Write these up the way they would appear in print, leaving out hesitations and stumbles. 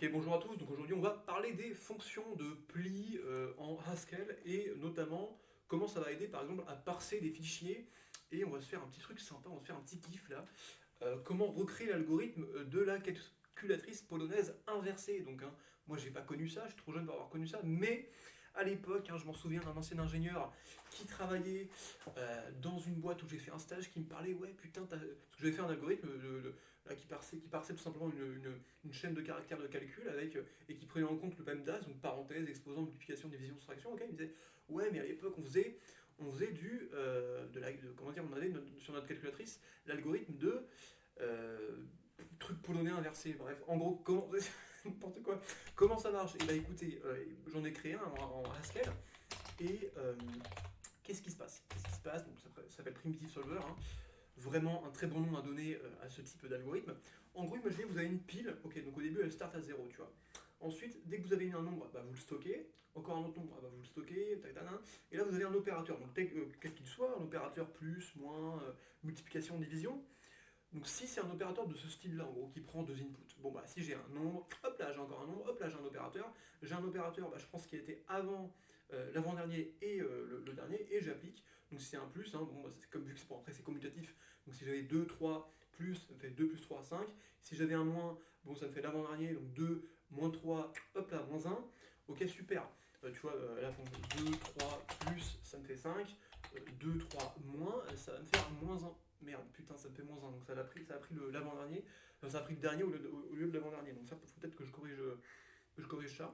Ok, bonjour à tous. Donc aujourd'hui, on va parler des fonctions de pli en Haskell et notamment comment ça va aider par exemple à parser des fichiers. Et on va se faire un petit truc sympa, on va se faire un petit kiff là. Comment recréer l'algorithme de la calculatrice polonaise inversée. Donc, moi, j'ai pas connu ça, je suis trop jeune pour avoir connu ça, mais à l'époque, je m'en souviens d'un ancien ingénieur qui travaillait dans une boîte où j'ai fait un stage qui me parlait, ouais, putain, parce que j'avais fait un algorithme là, qui parsait tout simplement une chaîne de caractères de calcul avec, et qui prenait en compte le PEMDAS, donc parenthèse, exposant, multiplication, division, soustraction. Ok, il me disait, ouais, mais à l'époque, on faisait comment dire, on avait sur notre calculatrice l'algorithme de euh, truc polonais inversé. Bref, en gros, n'importe quoi. Comment ça marche? Et bah écoutez, j'en ai créé un en Haskell et qu'est-ce qui se passe? Qu'est-ce qui se passe? Donc ça s'appelle Primitive Solver. Vraiment un très bon nom à donner à ce type d'algorithme. En gros, imaginez que vous avez une pile. Ok, donc au début elle start à 0, tu vois. Ensuite, dès que vous avez un nombre, bah, vous le stockez. Encore un autre nombre, bah, vous le stockez. Tac, tac, tac. Et là, vous avez un opérateur. Donc, quel qu'il soit, un opérateur plus, moins, multiplication, division. Donc si c'est un opérateur de ce style-là, en gros, qui prend deux inputs, bon bah si j'ai un nombre, hop là j'ai encore un nombre, hop là j'ai un opérateur, bah, je prends ce qui était avant l'avant-dernier et le dernier, et j'applique. Donc si c'est un plus, bon, bah, c'est comme vu que après c'est commutatif, donc si j'avais 2 3 plus, ça me fait 2 plus 3 5. Si j'avais un moins, bon ça me fait l'avant-dernier, donc 2 moins 3, hop là, moins un. Ok, super. Tu vois, là, 2 3 plus, ça me fait 5. 2 3 moins, ça va me faire moins un. Merde, putain, ça me fait moins un. Donc ça a pris l'avant-dernier. Ça a pris le dernier au lieu de l'avant-dernier. Donc ça, faut peut-être que je corrige ça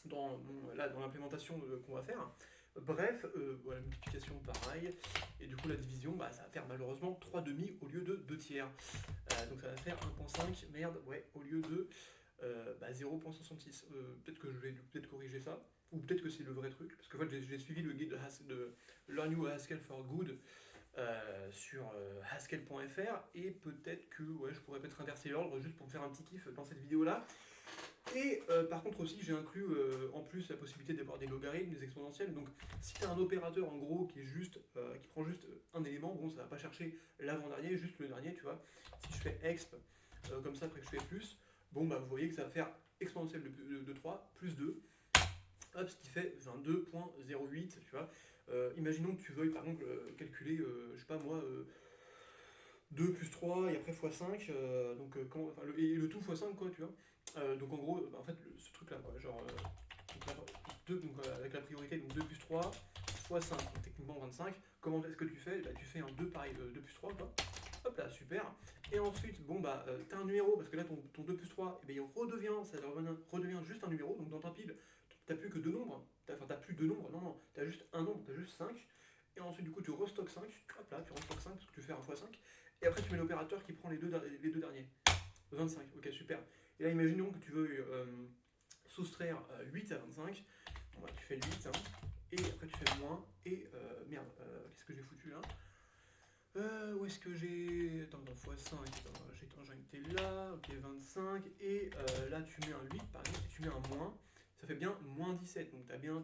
dans l'implémentation qu'on va faire. Bref, voilà, multiplication pareil. Et du coup, la division, bah, ça va faire malheureusement 3 demi au lieu de 2 tiers. Donc ça va faire 1,5, merde, ouais, au lieu de 0,66. Peut-être que je vais peut-être corriger ça. Ou peut-être que c'est le vrai truc. Parce que en fait, j'ai suivi le guide de Learn You Haskell for Good sur haskell.fr et peut-être que ouais, je pourrais peut-être inverser l'ordre juste pour me faire un petit kiff dans cette vidéo là. Et par contre aussi j'ai inclus en plus la possibilité d'avoir des logarithmes, des exponentielles. Donc si tu as un opérateur en gros qui prend juste un élément, bon ça va pas chercher l'avant-dernier, juste le dernier, tu vois. Si je fais exp comme ça après que je fais plus, bon bah vous voyez que ça va faire exponentielle de 3 plus 2. Hop, ce qui fait 22,08, tu vois. Imaginons que tu veuilles par exemple calculer, je sais pas moi, 2 plus 3 et après x 5, donc, et le tout x 5 quoi, tu vois. Donc en gros, en fait, ce truc là, quoi, genre, avec la priorité, donc 2 plus 3 x 5, donc techniquement 25. Comment est-ce que tu fais? Bah, tu fais un 2 pareil, 2 plus 3 quoi. Hop là, super. Et ensuite, bon bah, t'as un numéro, parce que là, ton 2 plus 3, et bien, ça redevient juste un numéro, donc dans ta pile, t'as plus que deux nombres. Enfin, t'as plus deux nombres, non, non, t'as juste un nombre, t'as juste 5. Et ensuite, du coup, tu restockes 5, hop là, tu restockes 5, parce que tu fais un x 5. Et après, tu mets l'opérateur qui prend les deux derniers. 25, ok, super. Et là, imaginons que tu veux soustraire 8 à 25. Bon, bah, tu fais le 8, et après tu fais le moins, et merde, qu'est-ce que j'ai foutu là? Où est-ce que j'ai. Attends, dans x5, j'en étais là, ok, 25, et là tu mets un 8 par exemple, et tu mets un moins, ça fait bien moins 17, donc tu as bien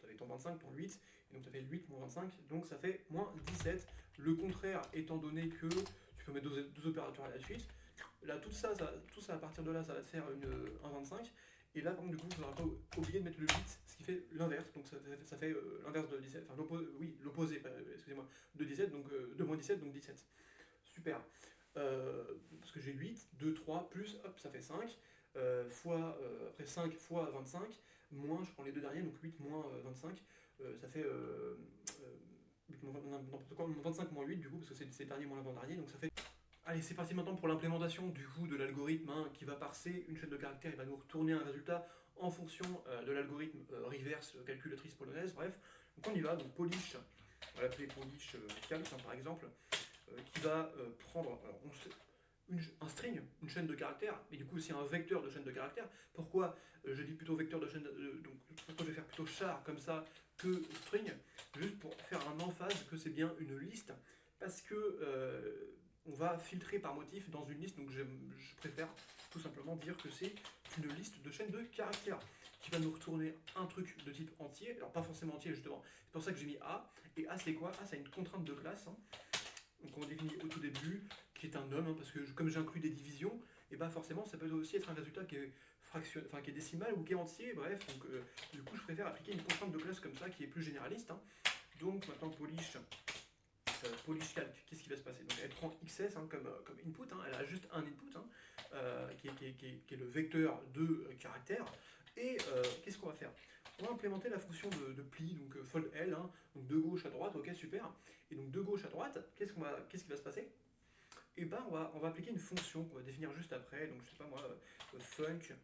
t'avais ton 25, ton 8, et donc ça fait 8 moins 25, donc ça fait moins 17. Le contraire étant donné que tu peux mettre deux opérateurs à la suite, là tout ça à partir de là, ça va te faire un 25. Et là, par contre, du coup, il ne faudra pas oublier de mettre le 8, ce qui fait l'inverse. Donc ça fait l'inverse de 17. Enfin, l'opposé, excusez-moi, de 17, donc de moins 17, donc 17. Super. Parce que j'ai 8, 2, 3, plus, hop, ça fait 5. Après 5 fois 25, moins, je prends les deux derniers, donc 8 moins 25, ça fait n'importe quoi, 25 moins 8 du coup, parce que c'est le dernier moins l'avant-dernier, donc ça fait. Allez, c'est parti maintenant pour l'implémentation du coup de l'algorithme qui va parser une chaîne de caractères et va nous retourner un résultat en fonction de l'algorithme reverse calculatrice polonaise. Bref, donc on y va. Donc Polish, on va l'appeler Polish calc par exemple, qui va prendre un string, une chaîne de caractères, mais du coup c'est un vecteur de chaîne de caractères. Pourquoi je dis plutôt vecteur de chaîne donc pourquoi je vais faire plutôt char comme ça que string, juste pour faire un emphase que c'est bien une liste, parce que on va filtrer par motif dans une liste, donc je préfère tout simplement dire que c'est une liste de chaînes de caractères qui va nous retourner un truc de type entier, alors pas forcément entier justement, c'est pour ça que j'ai mis A, et A c'est quoi? A c'est une contrainte de classe, donc on définit au tout début, qui est un num, parce que comme j'ai inclus des divisions, et bah forcément ça peut aussi être un résultat qui est enfin qui est décimal ou qui est entier, bref, donc du coup je préfère appliquer une contrainte de classe comme ça qui est plus généraliste, hein. Donc maintenant polish calc, qu'est-ce qui va se passer? Donc elle prend XS hein, comme input, hein, elle a juste un input, hein, qui est le vecteur de caractère, et qu'est-ce qu'on va faire? On va implémenter la fonction de pli, donc fold L, hein, donc de gauche à droite, ok super, et donc de gauche à droite, qu'est-ce qui va se passer? Et ben on va appliquer une fonction qu'on va définir juste après, donc je sais pas moi, func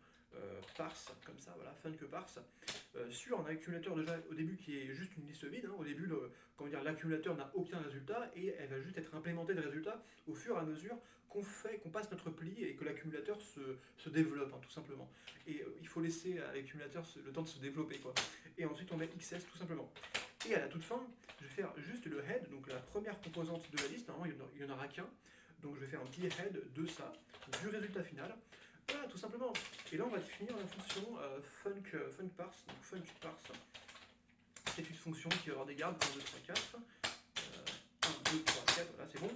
parse, comme ça, voilà, func parse, sur un accumulateur déjà au début qui est juste une liste vide, hein, au début comment dire, l'accumulateur n'a aucun résultat et elle va juste être implémentée de résultats au fur et à mesure qu'on passe notre pli et que l'accumulateur se développe, hein, tout simplement. Et il faut laisser à l'accumulateur le temps de se développer, quoi. Et ensuite on met XS tout simplement. Et à la toute fin, je vais faire juste le head, donc la première composante de la liste, normalement il n'y en aura qu'un, donc je vais faire un petit head de ça, du résultat final. Voilà, tout simplement. Et là, on va définir la fonction func parse. Donc func parse, c'est une fonction qui va avoir des gardes 1, 2, 3, 4. 1, 2, 3, 4, voilà, c'est bon.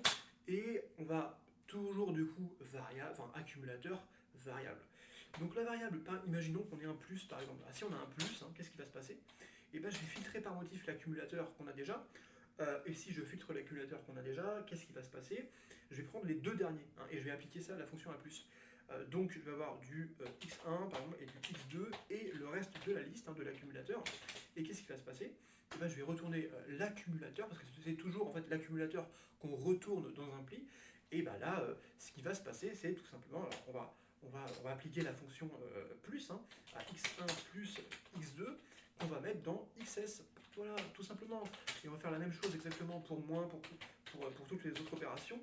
Et on va toujours, du coup, accumulateur, variable. Donc la variable, imaginons qu'on ait un plus, par exemple. Ah, si on a un plus, hein, qu'est-ce qui va se passer? Et ben, je vais filtrer par motif l'accumulateur qu'on a déjà. Et si je filtre l'accumulateur qu'on a déjà, qu'est-ce qui va se passer? Je vais prendre les deux derniers, hein, et je vais appliquer ça à la fonction A+. Donc je vais avoir du x1 par exemple et du x2 et le reste de la liste, hein, de l'accumulateur. Et qu'est-ce qui va se passer? Et ben, je vais retourner l'accumulateur, parce que c'est toujours en fait l'accumulateur qu'on retourne dans un pli. Et ben là, ce qui va se passer, c'est tout simplement, alors on va appliquer la fonction plus, hein, à x1 plus x2 qu'on va mettre dans xs. Voilà, tout simplement. Et on va faire la même chose exactement pour moins, pour toutes les autres opérations.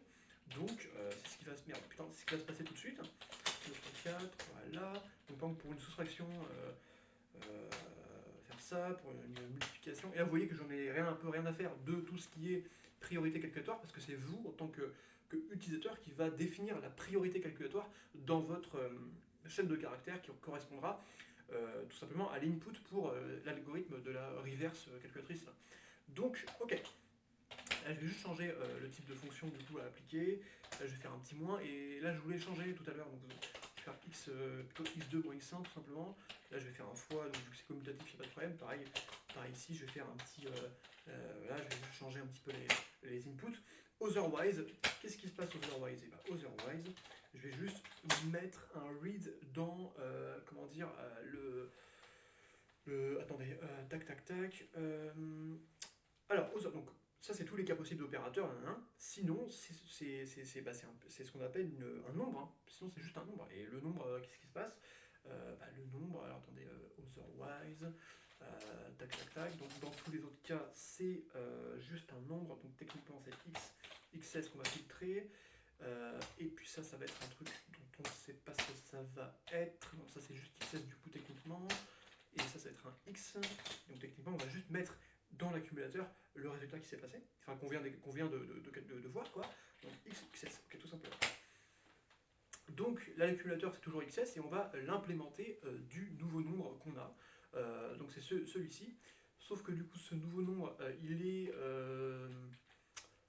Donc, c'est ce qui va se... Merde, putain, c'est ce qui va se passer tout de suite. 2, 3, 4, voilà. Donc, par exemple, pour une soustraction, faire ça, pour une multiplication. Et là, vous voyez que j'en ai un peu rien à faire de tout ce qui est priorité calculatoire, parce que c'est vous, en tant que utilisateur, qui va définir la priorité calculatoire dans votre chaîne de caractères qui correspondra tout simplement à l'input pour l'algorithme de la reverse calculatrice. Donc, ok. Là, je vais juste changer le type de fonction du coup à appliquer. Là, je vais faire un petit moins. Et là, je voulais changer tout à l'heure. Donc, je vais faire x, plutôt x2 moins x1 tout simplement. Là, je vais faire un fois. Donc, vu que c'est commutatif, il n'y a pas de problème. Pareil ici, je vais faire un petit. Là, je vais juste changer un petit peu les inputs. Otherwise, qu'est-ce qui se passe otherwise? Et bah, otherwise, je vais juste mettre un read dans. Comment dire attendez, tac tac tac. Alors, donc, ça, c'est tous les cas possibles d'opérateurs. Sinon, c'est ce qu'on appelle un nombre. Hein. Sinon, c'est juste un nombre. Et le nombre, qu'est-ce qui se passe? Le nombre, alors attendez, otherwise, tac, tac, tac. Donc, dans tous les autres cas, c'est juste un nombre. Donc, techniquement, c'est x, xs qu'on va filtrer. Et puis ça va être un truc dont on ne sait pas ce que ça va être. Donc, ça, c'est juste xs du coup, techniquement. Et ça va être un x. Donc, techniquement, on va juste mettre dans l'accumulateur le résultat qui s'est passé, enfin qu'on vient de voir, quoi. Donc xs, ok, tout simplement. Donc l'accumulateur c'est toujours xs et on va l'implémenter du nouveau nombre qu'on a. Donc c'est celui-ci. Sauf que du coup ce nouveau nombre,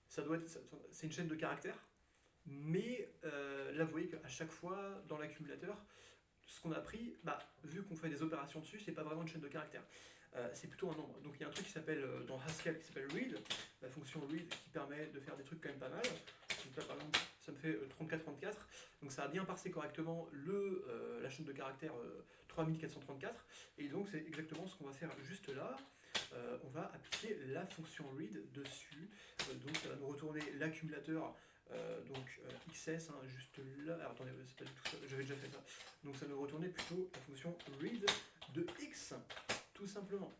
c'est une chaîne de caractères. Mais là vous voyez qu'à chaque fois dans l'accumulateur, ce qu'on a pris, vu qu'on fait des opérations dessus, c'est pas vraiment une chaîne de caractères. C'est plutôt un nombre. Donc il y a un truc qui s'appelle dans Haskell qui s'appelle read, la fonction read qui permet de faire des trucs quand même pas mal. Donc là par exemple ça me fait 34-34, donc ça a bien parsé correctement la chaîne de caractères 3434, et donc c'est exactement ce qu'on va faire juste là. On va appliquer la fonction read dessus, donc ça va nous retourner l'accumulateur. Donc XS, hein, juste là. Alors attendez, c'est pas du tout ça, j'avais déjà fait ça. Donc ça nous retournait plutôt la fonction read de X, tout simplement.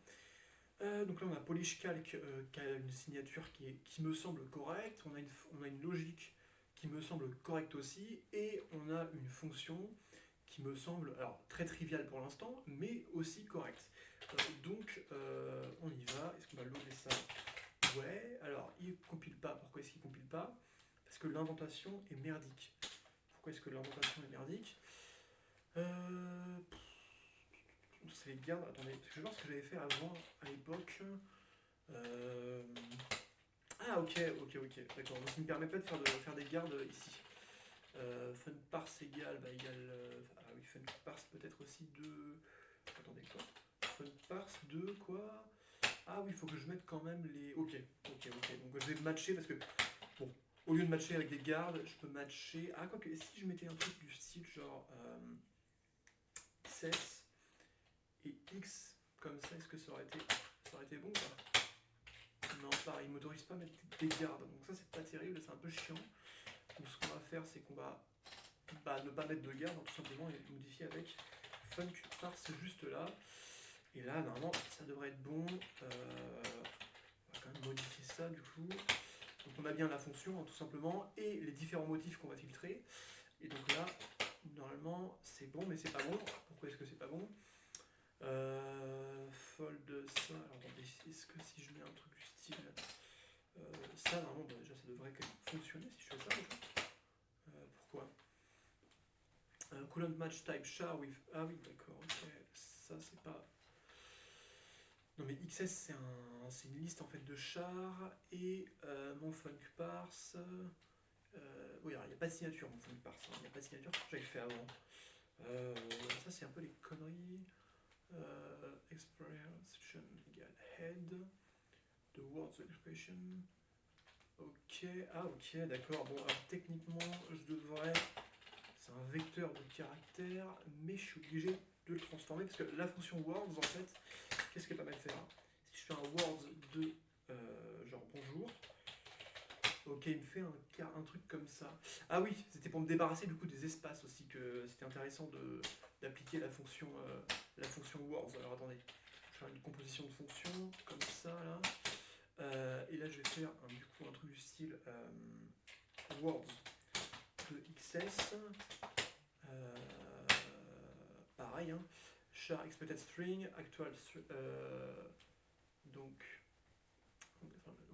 Donc là on a polish calc qui a une signature qui me semble correcte. On a une logique qui me semble correcte aussi. Et on a une fonction qui me semble alors très triviale pour l'instant, mais aussi correcte. Donc on y va. Est-ce qu'on va loader ça? Ouais, alors il compile pas. Pourquoi est-ce qu'il compile pas? Parce que l'indentation est merdique. Pourquoi est-ce que l'indentation est merdique? C'est les gardes. Attendez, je vais voir ce que j'avais fait avant, à l'époque. Ah, ok, d'accord. Donc, il ne me permet pas de faire des gardes ici. funparse égale, ah oui, funparse peut-être aussi de... Attendez, quoi? Funparse de quoi? Ah oui, il faut que je mette quand même les... Ok. Donc je vais matcher parce que, bon, au lieu de matcher avec des gardes, je peux matcher... Ah, quoique, si je mettais un truc du style genre XS et X comme ça, est-ce que ça aurait été bon ou pas? Non, pareil, il ne m'autorise pas à mettre des gardes, donc ça c'est pas terrible, c'est un peu chiant. Donc ce qu'on va faire, c'est qu'on va ne pas mettre de garde, tout simplement, et modifier avec funparse juste là. Et là, normalement, ça devrait être bon. On va quand même modifier ça du coup. Donc on a bien la fonction, hein, tout simplement, et les différents motifs qu'on va filtrer. Et donc là, normalement, c'est bon, mais c'est pas bon. Pourquoi est-ce que c'est pas bon? Fold ça. Alors attendez, est-ce que si je mets un truc du style... ça, normalement, bah, déjà, ça devrait quand même fonctionner si je fais ça. Pourquoi? Couldn't match type char with... Ah oui, d'accord, ok. Ça, c'est pas... Non mais XS c'est une liste en fait de chars et mon funparse. Oui, alors il n'y a pas de signature mon funparse, il n'y a pas de signature, j'avais fait avant. Ça c'est un peu les conneries. Expression égale head. The words expression. Ok, ah ok, d'accord. Bon, alors techniquement je devrais. C'est un vecteur de caractère, mais je suis obligé de le transformer parce que la fonction words en fait. Qu'est-ce qu'elle permet de faire? Si je fais un words de genre bonjour, ok, il me fait un truc comme ça. Ah oui, c'était pour me débarrasser du coup des espaces aussi que c'était intéressant d'appliquer la fonction words. Alors attendez, je vais faire une composition de fonctions comme ça là. Et là je vais faire du coup un truc du style words de XS. Pareil, hein. Char expected string, actual donc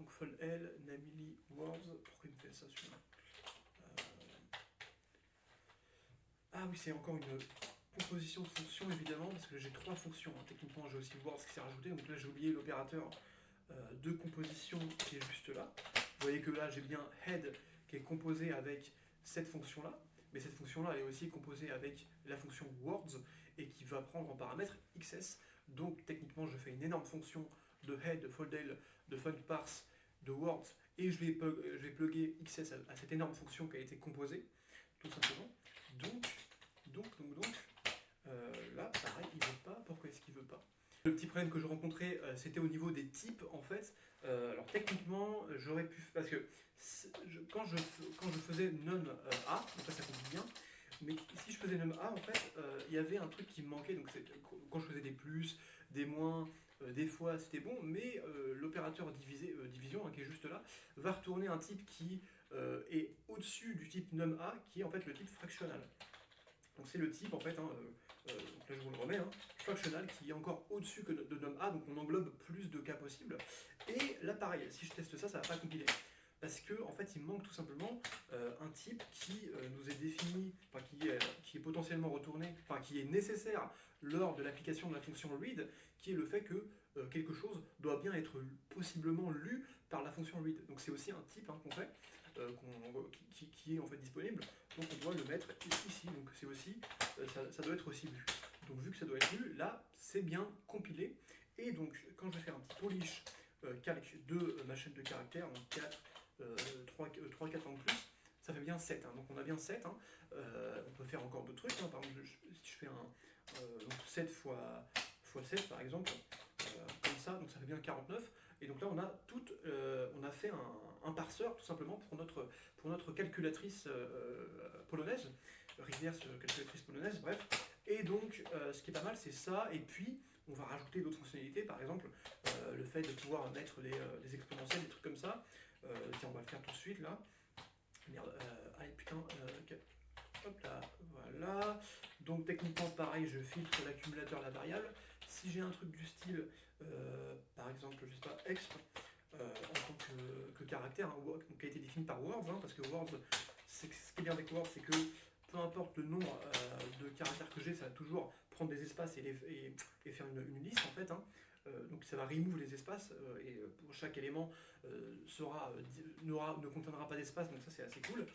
fold L, namely words. Pourquoi il me fait ça celui-là? Ah oui, c'est encore une composition de fonctions évidemment, parce que j'ai 3 fonctions. Hein. Techniquement, j'ai aussi words qui s'est rajouté, donc là j'ai oublié l'opérateur de composition qui est juste là. Vous voyez que là j'ai bien head qui est composé avec cette fonction-là, mais cette fonction-là elle est aussi composée avec la fonction words et qui va prendre en paramètre XS. Donc techniquement, je fais une énorme fonction de head, de foldel, de funparse, de words, et je vais plugger XS à cette énorme fonction qui a été composée, tout simplement. Donc là, pareil, il veut pas. Pourquoi est-ce qu'il veut pas? Le petit problème que je rencontrais, c'était au niveau des types, en fait. Alors techniquement, j'aurais pu... Parce que quand je faisais num a, donc ça complique bien, mais si je faisais num a, en fait, il y avait un truc qui me manquait. Donc quand je faisais des plus, des moins, des fois c'était bon, mais l'opérateur division, hein, qui est juste là, va retourner un type qui est au-dessus du type num a, qui est en fait le type fractional. Donc c'est le type en fait, hein, donc là je vous le remets, hein, fractional qui est encore au-dessus que de num a, donc on englobe plus de cas possibles. Et là pareil, si je teste ça, ça va pas compiler. Parce que en fait il manque tout simplement un type qui nous est défini, enfin qui est potentiellement retourné, enfin qui est nécessaire lors de l'application de la fonction read, qui est le fait que quelque chose doit bien être possiblement lu par la fonction read. Donc c'est aussi un type, hein, qu'on fait, qui est en fait disponible, donc on doit le mettre ici, donc c'est aussi, ça doit être aussi lu. Donc vu que ça doit être lu, là c'est bien compilé, et donc quand je vais faire un petit polish calque de ma chaîne de caractères, donc 4, 3, 4 ans de plus, ça fait bien 7, hein. Donc on a bien 7, hein. On peut faire encore d'autres trucs, hein. Par exemple si je fais donc 7 fois 7 par exemple, comme ça, donc ça fait bien 49. Et donc là, on a fait un parseur tout simplement pour notre calculatrice polonaise, reverse calculatrice polonaise, bref. Et donc, ce qui est pas mal, c'est ça. Et puis, on va rajouter d'autres fonctionnalités, par exemple, le fait de pouvoir mettre des exponentielles, des trucs comme ça. Tiens, on va le faire tout de suite là. Merde, allez, putain, hop là, voilà. Donc, techniquement, pareil, je filtre l'accumulateur, la variable. Si j'ai un truc du style, par exemple, je sais pas, exp, en tant que caractère, hein, qui a été défini par words, hein, parce que words, ce qui est bien avec words, c'est que peu importe le nombre de caractères que j'ai, ça va toujours prendre des espaces et faire une liste en fait, hein. Donc ça va remove les espaces, et pour chaque élément ne contiendra pas d'espace, donc ça c'est assez cool.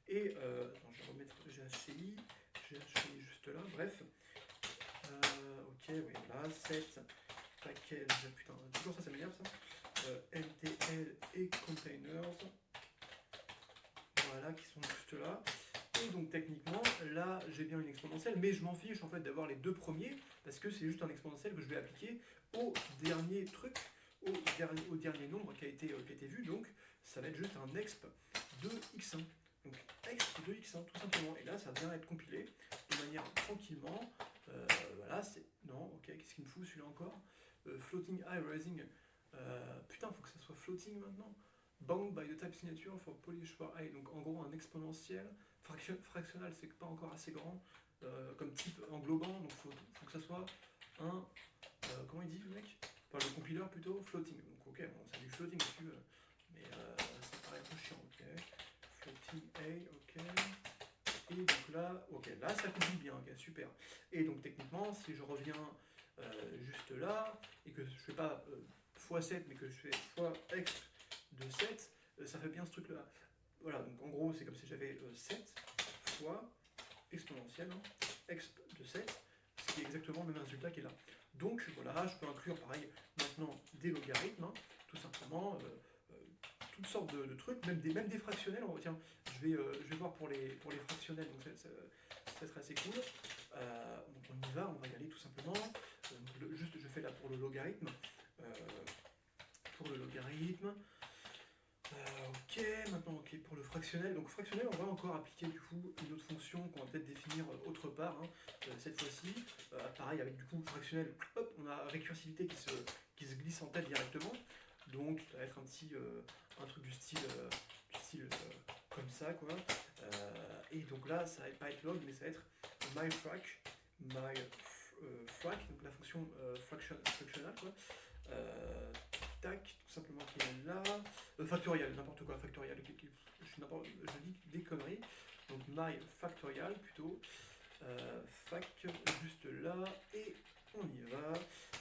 Et attends, je vais remettre GHCI juste là, bref. Ok, oui, là, set package, putain, toujours ça m'énerve ça. MTL et containers, voilà, qui sont juste là. Et donc techniquement, là j'ai bien une exponentielle, mais je m'en fiche en fait d'avoir les deux premiers, parce que c'est juste un exponentiel que je vais appliquer au dernier truc, au dernier nombre qui a été vu, donc ça va être juste un exp de x1. Donc exp de x1 tout simplement, et là ça vient être compilé de manière tranquillement, voilà, c'est... Non, ok, qu'est-ce qu'il me fout celui-là encore, floating high rising, putain, faut que ça soit floating maintenant. Bound by the type signature for Polish for I, donc en gros un exponentiel. Fractional, c'est pas encore assez grand comme type englobant, donc faut que ça soit un. Comment il dit le mec? Enfin, le compiler plutôt, floating. Donc, ok, bon, c'est du floating si tu veux, mais ça paraît un peu chiant, ok. Floating A, ok. Et donc là, ok, là ça compile bien, ok, super. Et donc techniquement, si je reviens juste là, et que je fais pas x7, mais que je fais x de 7, ça fait bien ce truc-là. Voilà, donc en gros, c'est comme si j'avais 7 fois exponentielle, hein, exp de 7, ce qui est exactement le même résultat qui est là. Donc voilà, je peux inclure pareil maintenant des logarithmes, hein, tout simplement, toutes sortes de trucs, même des fractionnels. Tiens, je vais voir pour les fractionnels, donc ça serait assez cool. Donc on va y aller tout simplement. Juste, je fais là pour le logarithme. Ok, maintenant ok pour le fractionnel. Donc fractionnel, on va encore appliquer du coup une autre fonction qu'on va peut-être définir autre part, hein, cette fois-ci. Pareil avec du coup fractionnel, hop, on a récursivité qui se glisse en tête directement. Donc ça va être un truc du style comme ça quoi. Et donc là, ça va pas être log, mais ça va être myFrac, frac, donc la fonction fractional quoi. Tac, tout simplement qui est là. Factorial, n'importe quoi, factorial, je dis des conneries. Donc my factorial plutôt. Fac juste là, et on y va.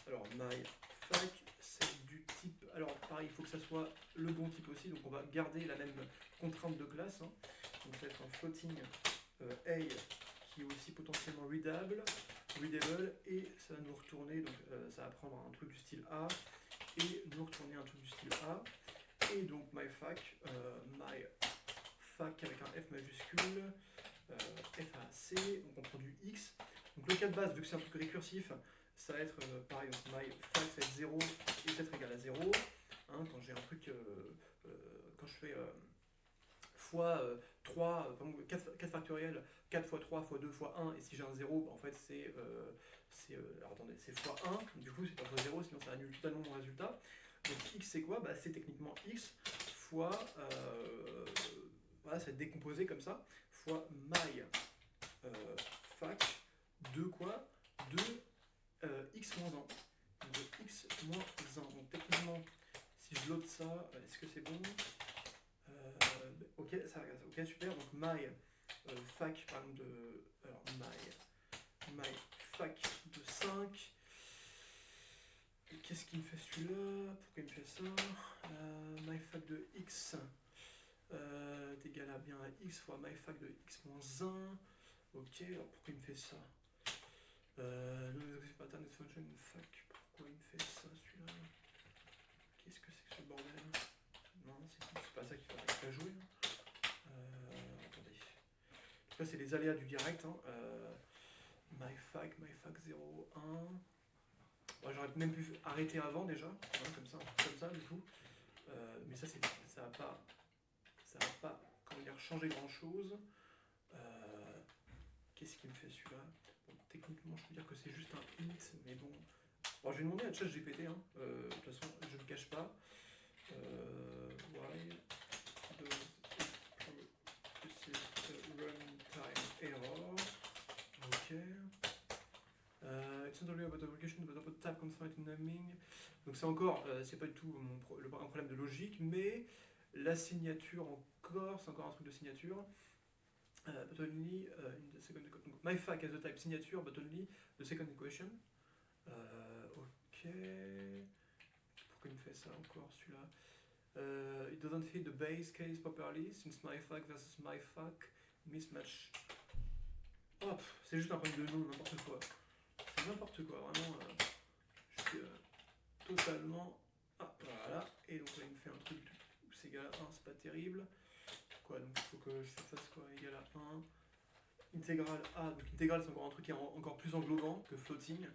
Alors my fac, c'est du type. Alors pareil, il faut que ça soit le bon type aussi, donc on va garder la même contrainte de classe. Hein. Donc ça va être un floating A qui est aussi potentiellement readable, et ça va nous retourner, donc ça va prendre un truc du style A et nous retourner un truc du style A. Et donc myFac avec un F majuscule, FAC, donc on produit X. Donc le cas de base, vu que c'est un truc récursif, ça va être pareil, donc myFac ça va être 0 et peut-être égal à 0. Hein, quand j'ai un truc, quand je fais fois 3, 4 factoriel, 4 fois 3 fois 2 fois 1, et si j'ai un 0, bah en fait c'est alors attendez, c'est fois 1, du coup c'est pas fois 0, sinon ça annule totalement mon résultat. Donc x c'est quoi? Bah, c'est techniquement x fois, voilà, c'est décomposé comme ça, fois my fac de quoi? De x moins 1. De x moins 1. Donc techniquement, si je load ça, est-ce que c'est bon? Ok, ok, super. Donc my fac, par exemple, alors my fac de 5. Qu'est-ce qu'il me fait celui-là? Pourquoi il me fait ça? My fac de x est égal à bien à x fois my fac de x moins 1. Ok, alors pourquoi il me fait ça? Pattern function fac. Pourquoi il me fait ça celui-là? Qu'est-ce que c'est que ce bordel? Non, c'est pas ça qu'il faudrait jouer. Attendez. En tout cas, c'est les aléas du direct. Hein. myFac 0, 1. Bon, j'aurais même pu arrêter avant déjà, hein, comme ça du coup. Mais ça va pas comment dire, changer grand chose. Qu'est-ce qui me fait celui-là? Bon, techniquement, je peux dire que c'est juste un int, mais bon. Bon, je vais demander à ChatGPT, hein. De toute façon, je ne le cache pas. Why does it runtime error? Ok. It's not only about application, but about type constraint in naming. Donc c'est encore, c'est pas du tout un problème de logique, mais la signature encore, c'est encore un truc de signature. But only in the second equation. Donc myFac has the type signature, but only the second equation. Ok. Pourquoi il me fait ça encore celui-là? It doesn't hit the base case properly, since myFac versus myFac mismatch. Hop, c'est juste un problème de nom, n'importe quoi. C'est n'importe quoi, vraiment. Je suis totalement. Ah, voilà. Et donc là, il me fait un truc où c'est égal à 1, c'est pas terrible. Quoi, donc il faut que je fasse quoi? Égal à 1. Intégrale A, donc intégrale c'est encore un truc qui est encore plus englobant que floating.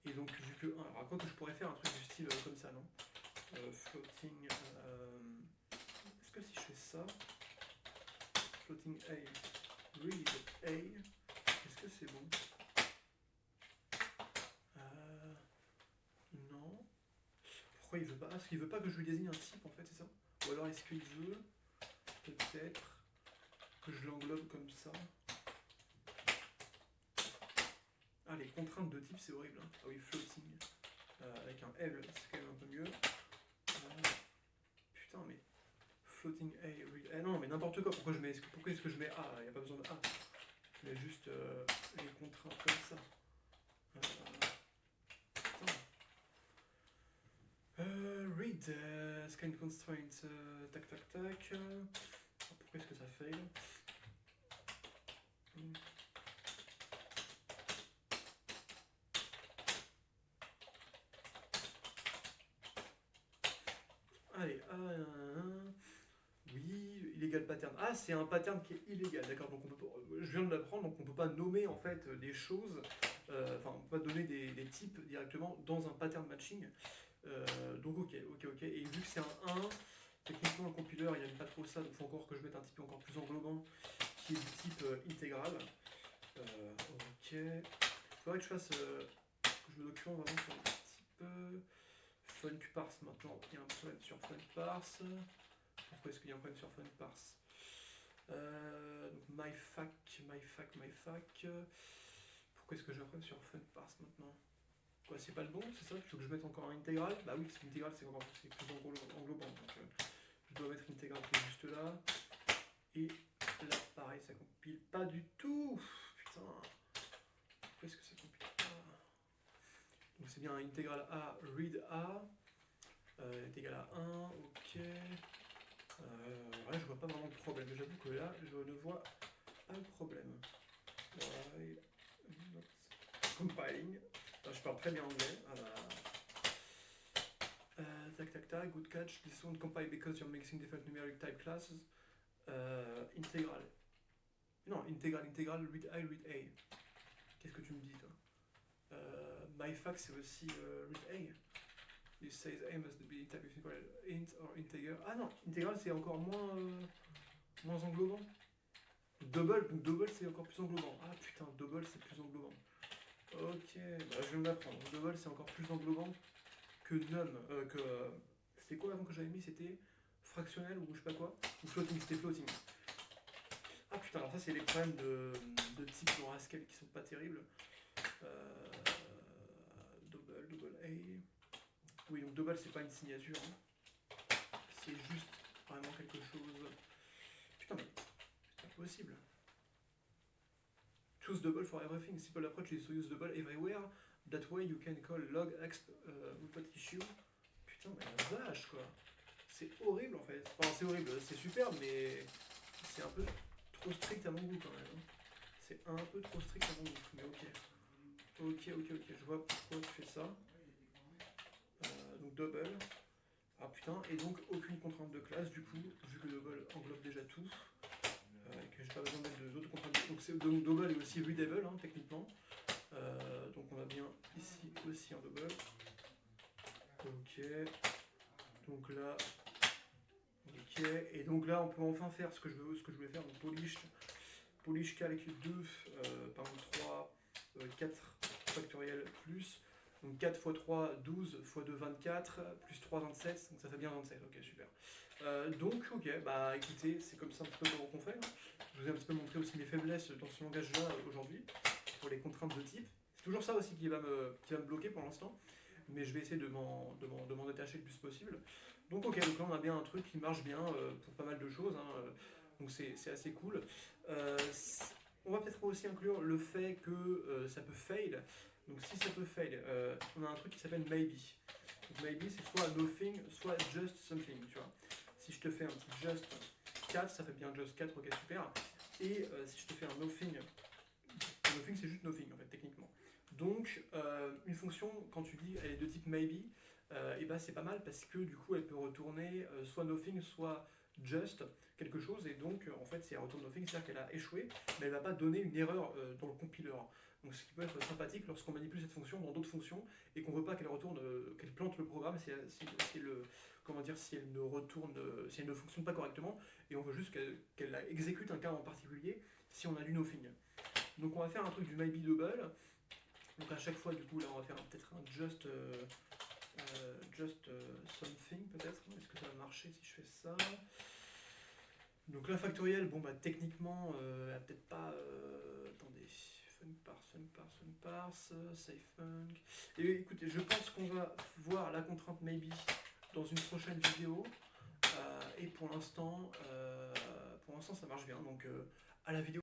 Et donc vu que 1, alors à quoi que je pourrais faire un truc du style comme ça, non? Floating. Est-ce que si je fais ça, floating A, read A, est-ce que c'est bon? Non. Pourquoi il veut pas? Parce qu'il veut pas que je lui désigne un type en fait, c'est ça? Ou alors est-ce qu'il veut peut-être que je l'englobe comme ça? Ah, les contraintes de type c'est horrible. Hein. Ah oui, floating. Avec un L, c'est quand même un peu mieux. Putain, mais floating A, read A. Non, mais n'importe quoi. Pourquoi est-ce que je mets A? Il n'y a pas besoin de A. Je mets juste les contraintes comme ça. Read scan constraint. Tac, tac, tac. Pourquoi est-ce que ça fail? Allez, oui, illégal pattern. Ah, c'est un pattern qui est illégal, d'accord. Donc on peut pas, je viens de l'apprendre, donc on peut pas nommer en fait des choses, enfin on peut pas donner des types directement dans un pattern matching. Donc ok. Et vu que c'est un 1, techniquement le compiler il n'aime pas trop ça, donc il faut encore que je mette un type encore plus englobant qui est du type intégral. Ok. Il faudrait que je fasse, que je me documente vraiment sur le type. FuncParse maintenant, il y a un problème sur FuncParse. Pourquoi est-ce qu'il y a un problème sur FuncParse? Donc myfac. Pourquoi est-ce que j'ai un problème sur FuncParse maintenant? Quoi, c'est pas le bon, c'est ça? Il faut que je mette encore un intégral? Bah oui, parce qu'intégral c'est plus englobant. Donc je dois mettre intégral qui est juste là. Et là, pareil, ça compile pas du tout. Putain. Pourquoi est-ce que ça compile pas? Donc c'est bien un intégral A, read A. Est égal à 1, ok. Ouais, je vois pas vraiment de problème. J'avoue que là, je ne vois pas le problème. Why not compiling? Je parle très bien anglais. Tac, good catch. This won't compile because you're mixing different numeric type classes. Intégral. Non, intégral, read A. Qu'est-ce que tu me dis, toi? Myfac, c'est aussi read A. This says A must be type of int or integer. Ah non, intégral c'est encore moins englobant. Double c'est encore plus englobant. Ah putain, double c'est plus englobant. Ok, bah, je vais me l'apprendre. Double c'est encore plus englobant que num. C'était quoi avant que j'avais mis? C'était fractionnel ou je sais pas quoi? Ou floating, c'était floating. Ah putain, alors ça c'est les problèmes de type dans Haskell qui sont pas terribles. Double A. Oui, donc double c'est pas une signature, hein. C'est juste vraiment quelque chose. Putain, mais c'est impossible. Choose double for everything. Simple approach is to use double everywhere. That way you can call log exp without issue. Putain, mais la vache quoi. C'est horrible en fait. Enfin, c'est horrible, c'est super, mais c'est un peu trop strict à mon goût quand même. C'est un peu trop strict à mon goût, mais ok. Ok, je vois pourquoi tu fais ça. Donc double. Ah putain, et donc aucune contrainte de classe du coup, vu que double englobe déjà tout, et que j'ai pas besoin de mettre d'autres contraintes. Donc double est aussi readable hein, techniquement. Donc on a bien ici aussi un double. Ok. Donc là. Ok. Et donc là on peut enfin faire ce que je voulais faire. Donc polish calc 2 par 3 4 factoriel plus. Donc 4 x 3, 12 x 2, 24, plus 3, 27, donc ça fait bien 27, ok super. Donc ok, bah écoutez, c'est comme ça un petit peu comment on fait. Je vous ai un petit peu montré aussi mes faiblesses dans ce langage-là aujourd'hui, pour les contraintes de type. C'est toujours ça aussi qui va me bloquer pour l'instant, mais je vais essayer de m'en détacher le plus possible. Donc ok, donc là on a bien un truc qui marche bien pour pas mal de choses, hein, donc c'est assez cool. On va peut-être aussi inclure le fait que ça peut fail. Donc si ça peut fail, on a un truc qui s'appelle maybe. Donc maybe c'est soit nothing, soit just something, tu vois. Si je te fais un petit just 4, ça fait bien just 4, ok super. Et si je te fais un nothing, nothing c'est juste nothing en fait techniquement. Donc une fonction, quand tu dis elle est de type maybe, et bah c'est pas mal parce que du coup elle peut retourner soit nothing, soit just quelque chose, et donc en fait si elle retourne nothing, c'est-à-dire qu'elle a échoué, mais elle va pas donner une erreur dans le compiler. Donc ce qui peut être sympathique lorsqu'on manipule cette fonction dans d'autres fonctions et qu'on veut pas qu'elle retourne, qu'elle plante le programme comment dire, si elle ne retourne, si elle ne fonctionne pas correctement, et on veut juste qu'elle exécute un cas en particulier si on a du nothing. Donc on va faire un truc du maybe double. Donc à chaque fois, du coup, là, on va faire peut-être un just something, peut-être. Est-ce que ça va marcher si je fais ça? Donc là, factoriel, bon, bah techniquement, elle a peut-être pas... attendez, func parse, say func... Et écoutez, je pense qu'on va voir la contrainte maybe dans une prochaine vidéo. Et pour l'instant, ça marche bien. Donc à la vidéo.